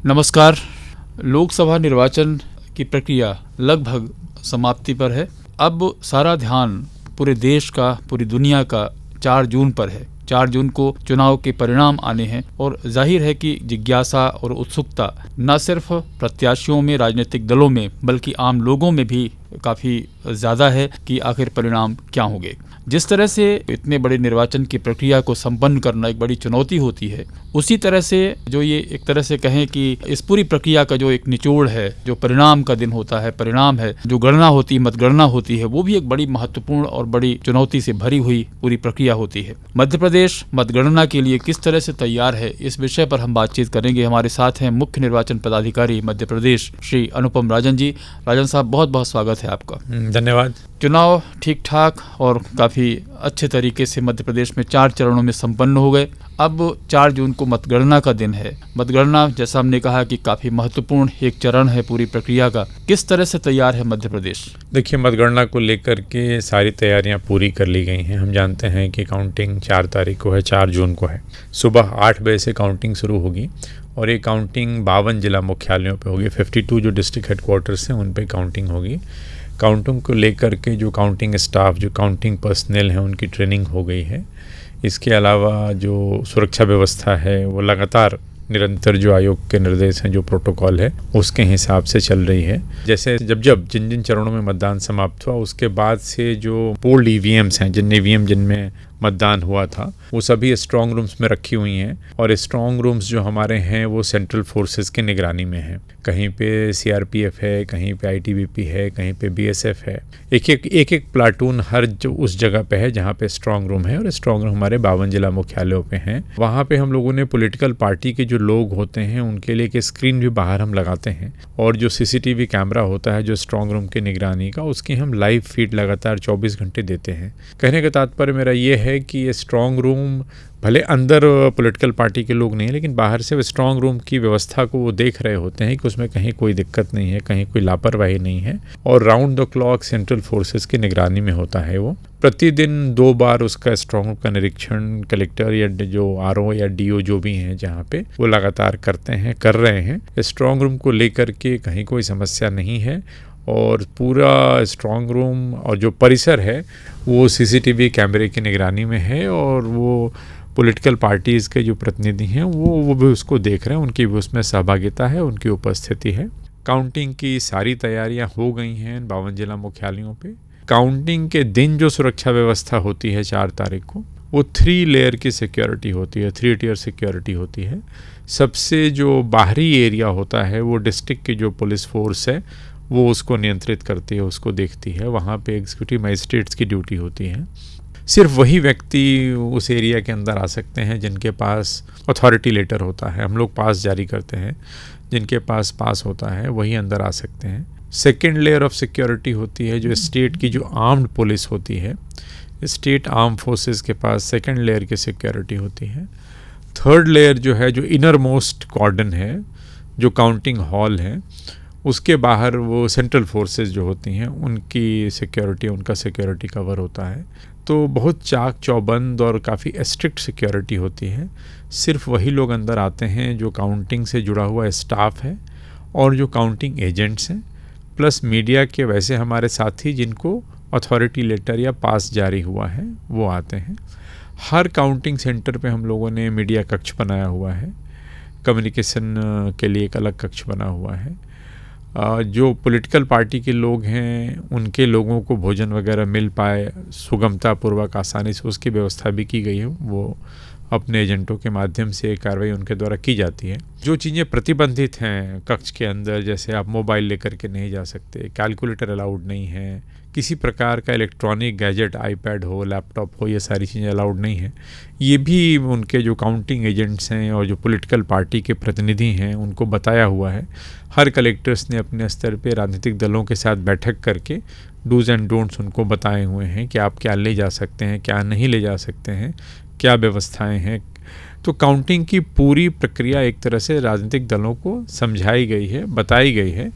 नमस्कार। लोकसभा निर्वाचन की प्रक्रिया लगभग समाप्ति पर है। अब सारा ध्यान पूरे देश का, पूरी दुनिया का 4 जून पर है। 4 जून को चुनाव के परिणाम आने हैं और जाहिर है कि जिज्ञासा और उत्सुकता न सिर्फ प्रत्याशियों में, राजनीतिक दलों में, बल्कि आम लोगों में भी काफ़ी ज़्यादा है कि आखिर परिणाम क्या होंगे। जिस तरह से इतने बड़े निर्वाचन की प्रक्रिया को संपन्न करना एक बड़ी चुनौती होती है, उसी तरह से जो ये एक तरह से कहें कि इस पूरी प्रक्रिया का जो एक निचोड़ है, जो परिणाम का दिन होता है, परिणाम है, जो गणना होती है, मतगणना होती है, वो भी एक बड़ी महत्वपूर्ण और बड़ी चुनौती से भरी हुई पूरी प्रक्रिया होती है। मध्य प्रदेश मतगणना के लिए किस तरह से तैयार है, इस विषय पर हम बातचीत करेंगे। हमारे साथ हैं मुख्य निर्वाचन पदाधिकारी मध्य प्रदेश श्री अनुपम राजन जी। राजन साहब, बहुत बहुत स्वागत है आपका। धन्यवाद। चुनाव ठीक ठाक और काफ़ी अच्छे तरीके से मध्य प्रदेश में 4 चरणों में संपन्न हो गए। अब 4 जून को मतगणना का दिन है। मतगणना, जैसा हमने कहा, कि काफ़ी महत्वपूर्ण एक चरण है पूरी प्रक्रिया का। किस तरह से तैयार है मध्य प्रदेश? देखिए, मतगणना को लेकर के सारी तैयारियां पूरी कर ली गई हैं। हम जानते हैं कि काउंटिंग 4 तारीख को है, 4 जून को है। सुबह 8 बजे से काउंटिंग शुरू होगी और ये काउंटिंग 52 जिला मुख्यालयों पे होगी। 52 जो डिस्ट्रिक्ट हेडक्वार्टर्स हैं उन पे काउंटिंग होगी। काउंटिंग को लेकर के जो काउंटिंग स्टाफ, जो काउंटिंग पर्सनल हैं, उनकी ट्रेनिंग हो गई है। इसके अलावा जो सुरक्षा व्यवस्था है वो लगातार निरंतर जो आयोग के निर्देश हैं, जो प्रोटोकॉल है, उसके हिसाब से चल रही है। जैसे जिन चरणों में मतदान समाप्त हुआ उसके बाद से जो पोल्ड ईवीएम्स हैं, जिनमें मतदान हुआ था, वो सभी स्ट्रांग रूम्स में रखी हुई हैं। और स्ट्रांग रूम्स जो हमारे हैं वो सेंट्रल फोर्सेस की निगरानी में हैं। कहीं पे सीआरपीएफ है, कहीं पे आईटीबीपी है, कहीं पे बीएसएफ है। एक प्लाटून हर उस जगह पे है जहाँ पे स्ट्रांग रूम है। और स्ट्रांग रूम हमारे 52 जिला मुख्यालयों पे हैं। वहाँ पे हम लोगों ने पॉलिटिकल पार्टी के जो लोग होते हैं उनके लिए एक स्क्रीन भी बाहर हम लगाते हैं। और जो सीसीटीवी कैमरा होता है जो स्ट्रांग रूम की निगरानी का, उसकी हम लाइव फीड लगातार 24 घंटे देते हैं। कहने का तात्पर्य मेरा ये है कि ये स्ट्रांग रूम भले अंदर पॉलिटिकल पार्टी के लोग नहीं हैं, लेकिन बाहर से स्ट्रांग रूम की व्यवस्था को वो देख रहे होते हैं कि उसमें कहीं कोई दिक्कत नहीं है, कहीं कोई लापरवाही नहीं है। और round the clock central forces की निगरानी में होता है। वो प्रतिदिन 2 बार उसका स्ट्रांग रूम का निरीक्षण कलेक्टर या जो आरओ या डीओ जो भी हैं जहाँ पे, वो लगातार कर रहे हैं। स्ट्रांग रूम को लेकर के कहीं कोई समस्या नहीं है। और पूरा स्ट्रांग रूम और जो परिसर है वो सीसीटीवी कैमरे की निगरानी में है। और वो पॉलिटिकल पार्टीज़ के जो प्रतिनिधि हैं वो भी उसको देख रहे हैं, उनकी भी उसमें सहभागिता है, उनकी उपस्थिति है। काउंटिंग की सारी तैयारियां हो गई हैं 52 जिला मुख्यालयों पे। काउंटिंग के दिन जो सुरक्षा व्यवस्था होती है 4 तारीख को, वो 3 लेयर की सिक्योरिटी होती है, 3 टियर सिक्योरिटी होती है। सबसे जो बाहरी एरिया होता है वो डिस्ट्रिक्ट की जो पुलिस फोर्स है वो उसको नियंत्रित करती है, उसको देखती है। वहाँ पे एग्जीक्यूटिव मजिस्ट्रेट्स की ड्यूटी होती है। सिर्फ वही व्यक्ति उस एरिया के अंदर आ सकते हैं जिनके पास अथॉरिटी लेटर होता है। हम लोग पास जारी करते हैं, जिनके पास पास होता है वही अंदर आ सकते हैं। सेकेंड लेयर ऑफ सिक्योरिटी होती है जो स्टेट की जो आर्म्ड पुलिस होती है, स्टेट आर्म फोर्सेस के पास सेकेंड लेयर की सिक्योरिटी होती है। थर्ड लेयर जो है, जो इनर मोस्ट कॉर्डन है, जो काउंटिंग हॉल है, उसके बाहर वो सेंट्रल फोर्सेस जो होती हैं उनकी सिक्योरिटी, उनका सिक्योरिटी कवर होता है। तो बहुत चाक चौबंद और काफ़ी स्ट्रिक्ट सिक्योरिटी होती है। सिर्फ वही लोग अंदर आते हैं जो काउंटिंग से जुड़ा हुआ स्टाफ है और जो काउंटिंग एजेंट्स हैं, प्लस मीडिया के वैसे हमारे साथी जिनको अथॉरिटी लेटर या पास जारी हुआ है वो आते हैं। हर काउंटिंग सेंटर पे हम लोगों ने मीडिया कक्ष बनाया हुआ है, कम्युनिकेशन के लिए एक अलग कक्ष बना हुआ है। जो पॉलिटिकल पार्टी के लोग हैं उनके लोगों को भोजन वगैरह मिल पाए सुगमतापूर्वक, आसानी से, उसकी व्यवस्था भी की गई है। वो अपने एजेंटों के माध्यम से कार्रवाई उनके द्वारा की जाती है। जो चीज़ें प्रतिबंधित हैं कक्ष के अंदर, जैसे आप मोबाइल लेकर के नहीं जा सकते, कैलकुलेटर अलाउड नहीं है, किसी प्रकार का इलेक्ट्रॉनिक गैजेट, आईपैड हो, लैपटॉप हो, ये सारी चीज़ें अलाउड नहीं है। ये भी उनके जो काउंटिंग एजेंट्स हैं और जो पॉलिटिकल पार्टी के प्रतिनिधि हैं उनको बताया हुआ है। हर कलेक्टर्स ने अपने स्तर पे राजनीतिक दलों के साथ बैठक करके डूज एंड डोंट्स उनको बताए हुए हैं कि आप क्या ले जा सकते हैं, क्या नहीं ले जा सकते हैं, क्या व्यवस्थाएं हैं। तो काउंटिंग की पूरी प्रक्रिया एक तरह से राजनीतिक दलों को समझाई गई है, बताई गई है।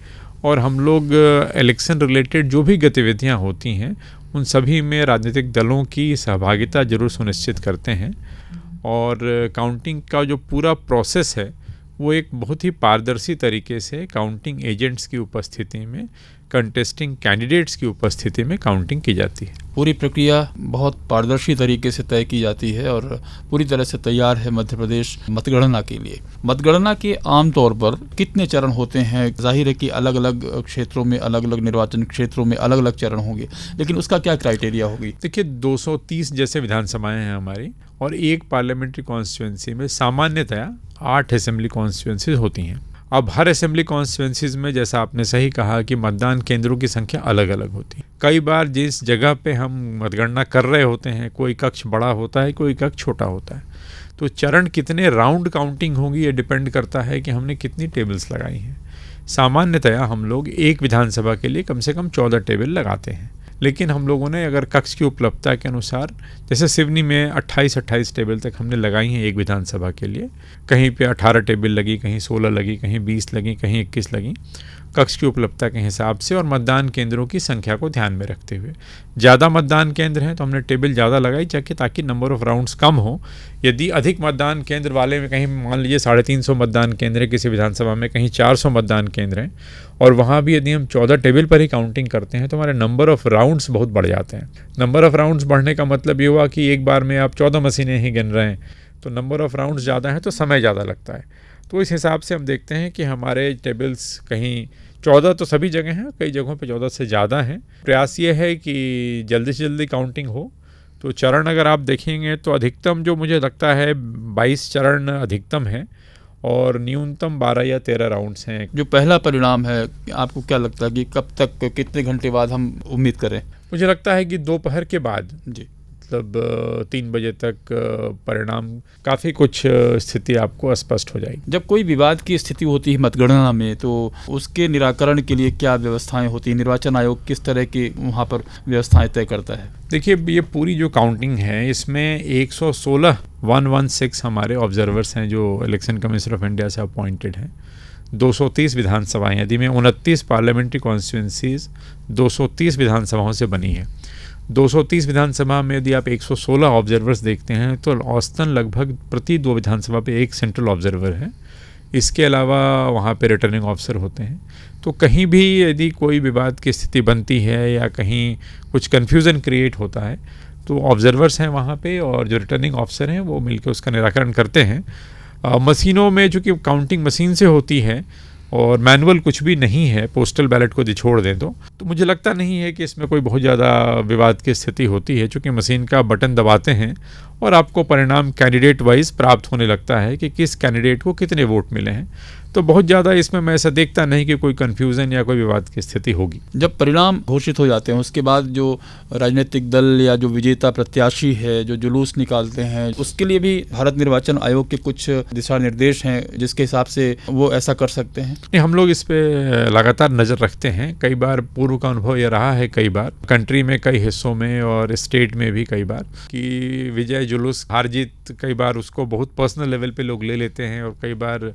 और हम लोग इलेक्शन रिलेटेड जो भी गतिविधियां होती हैं उन सभी में राजनीतिक दलों की सहभागिता जरूर सुनिश्चित करते हैं। और काउंटिंग का जो पूरा प्रोसेस है वो एक बहुत ही पारदर्शी तरीके से काउंटिंग एजेंट्स की उपस्थिति में, कंटेस्टिंग कैंडिडेट्स की उपस्थिति में काउंटिंग की जाती है। पूरी प्रक्रिया बहुत पारदर्शी तरीके से तय की जाती है और पूरी तरह से तैयार है मध्य प्रदेश मतगणना के लिए। मतगणना के आमतौर पर कितने चरण होते हैं? जाहिर है कि अलग अलग क्षेत्रों में, अलग अलग निर्वाचन क्षेत्रों में अलग अलग चरण होंगे, लेकिन उसका क्या क्राइटेरिया होगी? देखिए, 230 जैसे विधानसभाएं हैं हमारी और एक पार्लियामेंट्री कॉन्स्टिट्यूंसी में सामान्यतया 8 असेंबली कॉन्स्टिट्यूंसीज होती हैं। अब हर असेंबली कॉन्स्टिट्यूंसीज में, जैसा आपने सही कहा, कि मतदान केंद्रों की संख्या अलग अलग होती है। कई बार जिस जगह पे हम मतगणना कर रहे होते हैं, कोई कक्ष बड़ा होता है, कोई कक्ष छोटा होता है, तो चरण कितने राउंड काउंटिंग होगी ये डिपेंड करता है कि हमने कितनी टेबल्स लगाई हैं। सामान्यतया हम लोग एक विधानसभा के लिए कम से कम 14 टेबल लगाते हैं, लेकिन हम लोगों ने अगर कक्ष की उपलब्धता के अनुसार, जैसे सिवनी में 28 टेबल तक हमने लगाई हैं एक विधानसभा के लिए, कहीं पे 18 टेबल लगी, कहीं 16 लगी, कहीं 20 लगी, कहीं 21 लगी, कक्ष की उपलब्धता के हिसाब से और मतदान केंद्रों की संख्या को ध्यान में रखते हुए। ज़्यादा मतदान केंद्र हैं तो हमने टेबल ज़्यादा लगाई ताकि नंबर ऑफ़ राउंड्स कम हो। यदि अधिक मतदान केंद्र वाले में, कहीं मान लीजिए 350 मतदान केंद्र है किसी विधानसभा में, कहीं 400 मतदान केंद्र हैं, और वहाँ भी यदि हम 14 टेबल पर ही काउंटिंग करते हैं तो हमारे नंबर ऑफ़ राउंड्स बहुत बढ़ जाते हैं। नंबर ऑफ़ राउंड्स बढ़ने का मतलब ये हुआ कि एक बार में आप 14 मशीनें ही गिन रहे हैं, तो नंबर ऑफ़ राउंड्स ज़्यादा है तो समय ज़्यादा लगता है। तो इस हिसाब से हम देखते हैं कि हमारे टेबल्स कहीं 14 तो सभी जगह हैं, कई जगहों पे 14 से ज़्यादा हैं। प्रयास ये है कि जल्दी से जल्दी काउंटिंग हो। तो चरण अगर आप देखेंगे तो अधिकतम जो मुझे लगता है 22 चरण अधिकतम है और न्यूनतम 12 या 13 राउंड्स हैं। जो पहला परिणाम है, आपको क्या लगता है कि कब तक, कितने घंटे बाद हम उम्मीद करें? मुझे लगता है कि दोपहर के बाद जी, मतलब 3 बजे तक परिणाम काफ़ी कुछ स्थिति आपको स्पष्ट हो जाएगी। जब कोई विवाद की स्थिति होती है मतगणना में, तो उसके निराकरण के लिए क्या व्यवस्थाएं होती हैं? निर्वाचन आयोग किस तरह की वहाँ पर व्यवस्थाएं तय करता है? देखिए, ये पूरी जो काउंटिंग है इसमें 116 हमारे ऑब्जर्वर्स हैं जो इलेक्शन कमीशन ऑफ इंडिया से अपॉइंटेड हैं। 230 विधानसभाएं, यदि में 29 पार्लियामेंट्री कॉन्स्टिट्यूंसीज 230 विधानसभाओं से बनी है। 230 विधानसभा में यदि आप 116 ऑब्जर्वर्स देखते हैं तो औसतन लगभग प्रति 2 विधानसभा पे एक सेंट्रल ऑब्जर्वर है। इसके अलावा वहाँ पे रिटर्निंग ऑफिसर होते हैं। तो कहीं भी यदि कोई विवाद की स्थिति बनती है या कहीं कुछ कन्फ्यूज़न क्रिएट होता है तो ऑब्जर्वर्स हैं वहाँ पे, और जो रिटर्निंग ऑफिसर हैं वो मिलकर उसका निराकरण करते हैं। मशीनों में, चूँकि काउंटिंग मशीन से होती है और मैनुअल कुछ भी नहीं है, पोस्टल बैलेट को छोड़ दें तो मुझे लगता नहीं है कि इसमें कोई बहुत ज़्यादा विवाद की स्थिति होती है, चूँकि मशीन का बटन दबाते हैं और आपको परिणाम कैंडिडेट वाइज प्राप्त होने लगता है कि किस कैंडिडेट को कितने वोट मिले हैं। तो बहुत ज़्यादा इसमें मैं ऐसा देखता नहीं कि कोई कन्फ्यूज़न या कोई विवाद की स्थिति होगी। जब परिणाम घोषित हो जाते हैं उसके बाद जो राजनीतिक दल या जो विजेता प्रत्याशी है जो जुलूस निकालते हैं, उसके लिए भी भारत निर्वाचन आयोग के कुछ दिशा निर्देश हैं जिसके हिसाब से वो ऐसा कर सकते हैं? नहीं, हम लोग इस पे लगातार नज़र रखते हैं। कई बार पूर्व का अनुभव यह रहा है, कई बार कंट्री में कई हिस्सों में और स्टेट में भी कई बार, कि विजय जुलूस हार जीत कई बार उसको बहुत पर्सनल लेवल पे लोग ले लेते हैं और कई बार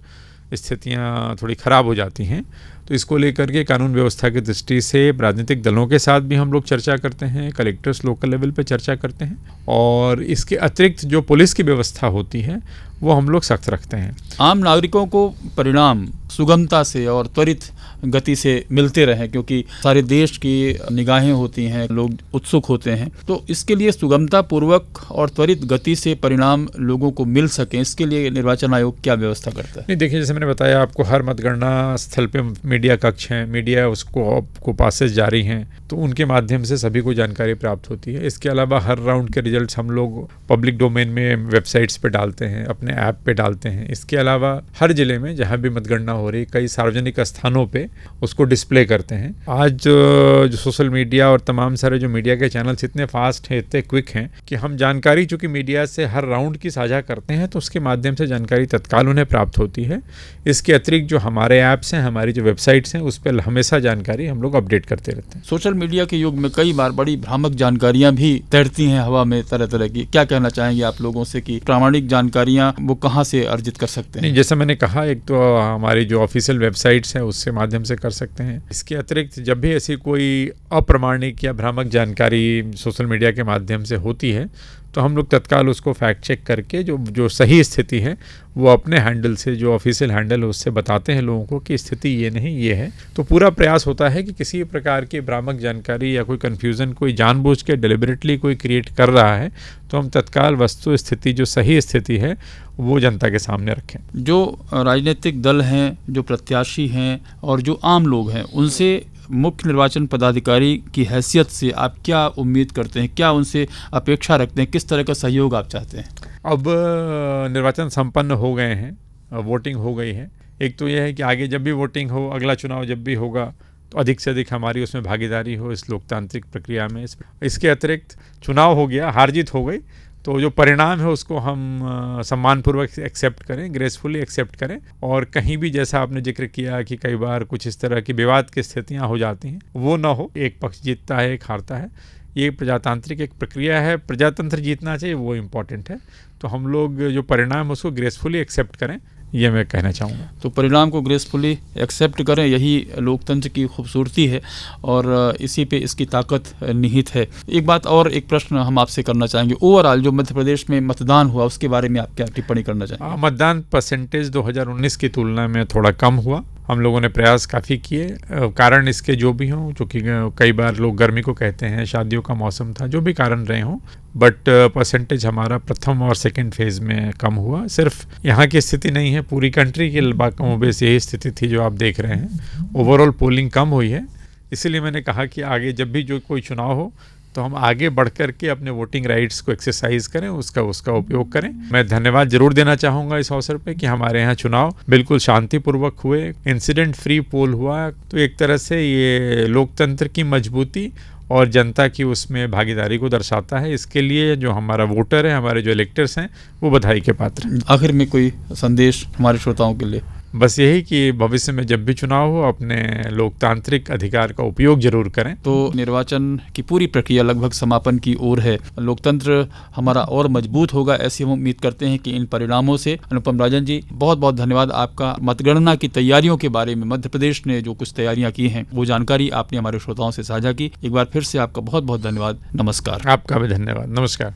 स्थितियाँ थोड़ी ख़राब हो जाती हैं। तो इसको लेकर के कानून व्यवस्था की दृष्टि से राजनीतिक दलों के साथ भी हम लोग चर्चा करते हैं, कलेक्टर्स लोकल लेवल पे चर्चा करते हैं, और इसके अतिरिक्त जो पुलिस की व्यवस्था होती है वो हम लोग सख्त रखते हैं। आम नागरिकों को परिणाम सुगमता से और त्वरित गति से मिलते रहें, क्योंकि सारे देश की निगाहें होती हैं, लोग उत्सुक होते हैं, तो इसके लिए सुगमता पूर्वक और त्वरित गति से परिणाम लोगों को मिल सकें, इसके लिए निर्वाचन आयोग क्या व्यवस्था करता है? नहीं, देखिए, जैसे मैंने बताया आपको, हर मतगणना स्थल पे मीडिया कक्ष हैं, मीडिया उसको पासेस जारी हैं, तो उनके माध्यम से सभी को जानकारी प्राप्त होती है। इसके अलावा हर राउंड के रिजल्ट्स हम लोग पब्लिक डोमेन में वेबसाइट्स पे डालते हैं, अपने ऐप पे डालते हैं। इसके अलावा हर जिले में जहाँ भी मतगणना हो रही, कई सार्वजनिक स्थानों पे उसको डिस्प्ले करते हैं। आज जो सोशल मीडिया और तमाम सारे जो मीडिया के चैनल्स इतने फास्ट हैं, इतने क्विक हैं कि हम जानकारी चूँकि मीडिया से हर राउंड की साझा करते हैं तो उसके माध्यम से जानकारी तत्काल उन्हें प्राप्त होती है। इसके अतिरिक्त जो हमारे ऐप्स हैं, हमारी जो वेबसाइट्स हैं, उस पर हमेशा जानकारी हम लोग अपडेट करते रहते हैं। सोशल मीडिया के युग में कई बार बड़ी भ्रामक जानकारियां भी तैरती हैं हवा में तरह तरह की। क्या कहना चाहेंगे आप लोगों से कि प्रामाणिक जानकारियां वो कहाँ से अर्जित कर सकते हैं? नहीं, जैसा मैंने कहा, एक तो हमारी जो ऑफिशियल वेबसाइट्स हैं उससे माध्यम से कर सकते हैं। इसके अतिरिक्त जब भी ऐसी कोई अप्रामाणिक या भ्रामक जानकारी सोशल मीडिया के माध्यम से होती है तो हम लोग तत्काल उसको फैक्ट चेक करके जो सही स्थिति है वो अपने हैंडल से, जो ऑफिशियल हैंडल है उससे बताते हैं लोगों को कि स्थिति ये नहीं ये है। तो पूरा प्रयास होता है कि किसी प्रकार की भ्रामक जानकारी या कोई कन्फ्यूज़न कोई जानबूझ के डेलिबरेटली कोई क्रिएट कर रहा है तो हम तत्काल वस्तु स्थिति जो सही स्थिति है वो जनता के सामने रखें। जो राजनीतिक दल हैं, जो प्रत्याशी हैं और जो आम लोग हैं, उनसे मुख्य निर्वाचन पदाधिकारी की हैसियत से आप क्या उम्मीद करते हैं, क्या उनसे अपेक्षा रखते हैं, किस तरह का सहयोग आप चाहते हैं? अब निर्वाचन संपन्न हो गए हैं, वोटिंग हो गई है। एक तो यह है कि आगे जब भी वोटिंग हो, अगला चुनाव जब भी होगा तो अधिक से अधिक हमारी उसमें भागीदारी हो इस लोकतांत्रिक प्रक्रिया में। इसके अतिरिक्त चुनाव हो गया, हार जीत हो गई, तो जो परिणाम है उसको हम सम्मानपूर्वक एक्सेप्ट करें, ग्रेसफुली एक्सेप्ट करें। और कहीं भी जैसा आपने जिक्र किया कि कई बार कुछ इस तरह की विवाद की स्थितियां हो जाती हैं, वो ना हो। एक पक्ष जीतता है, एक हारता है, ये प्रजातांत्रिक एक प्रक्रिया है, प्रजातंत्र जीतना चाहिए, वो इम्पॉर्टेंट है। तो हम लोग जो परिणाम उसको ग्रेसफुली एक्सेप्ट करें, ये मैं कहना चाहूँगा। तो परिणाम को ग्रेसफुली एक्सेप्ट करें, यही लोकतंत्र की खूबसूरती है और इसी पे इसकी ताकत निहित है। एक बात और, एक प्रश्न हम आपसे करना चाहेंगे, ओवरऑल जो मध्य प्रदेश में मतदान हुआ उसके बारे में आप क्या टिप्पणी करना चाहेंगे? मतदान परसेंटेज 2019 की तुलना में थोड़ा कम हुआ। हम लोगों ने प्रयास काफ़ी किए, कारण इसके जो भी हों, चूँकि कई बार लोग गर्मी को कहते हैं, शादियों का मौसम था, जो भी कारण रहे हों, बट परसेंटेज हमारा प्रथम और सेकंड फेज़ में कम हुआ। सिर्फ यहाँ की स्थिति नहीं है, पूरी कंट्री की कमोबेश यही स्थिति थी जो आप देख रहे हैं। ओवरऑल पोलिंग कम हुई है, इसीलिए मैंने कहा कि आगे जब भी जो कोई चुनाव हो तो हम आगे बढ़ कर के अपने वोटिंग राइट्स को एक्सरसाइज करें, उसका उपयोग करें। मैं धन्यवाद जरूर देना चाहूँगा इस अवसर पे कि हमारे यहाँ चुनाव बिल्कुल शांतिपूर्वक हुए, इंसिडेंट फ्री पोल हुआ। तो एक तरह से ये लोकतंत्र की मजबूती और जनता की उसमें भागीदारी को दर्शाता है। इसके लिए जो हमारा वोटर है, हमारे जो इलेक्टर्स हैं, वो बधाई के पात्र हैं। आखिर में कोई संदेश हमारे श्रोताओं के लिए? बस यही कि भविष्य में जब भी चुनाव हो अपने लोकतांत्रिक अधिकार का उपयोग जरूर करें। तो निर्वाचन की पूरी प्रक्रिया लगभग समापन की ओर है, लोकतंत्र हमारा और मजबूत होगा, ऐसी हम उम्मीद करते हैं कि इन परिणामों से। अनुपम राजन जी, बहुत बहुत धन्यवाद आपका। मतगणना की तैयारियों के बारे में मध्य प्रदेश ने जो कुछ तैयारियां की हैं वो जानकारी आपने हमारे श्रोताओं से साझा की। एक बार फिर से आपका बहुत बहुत धन्यवाद। नमस्कार। आपका भी धन्यवाद। नमस्कार।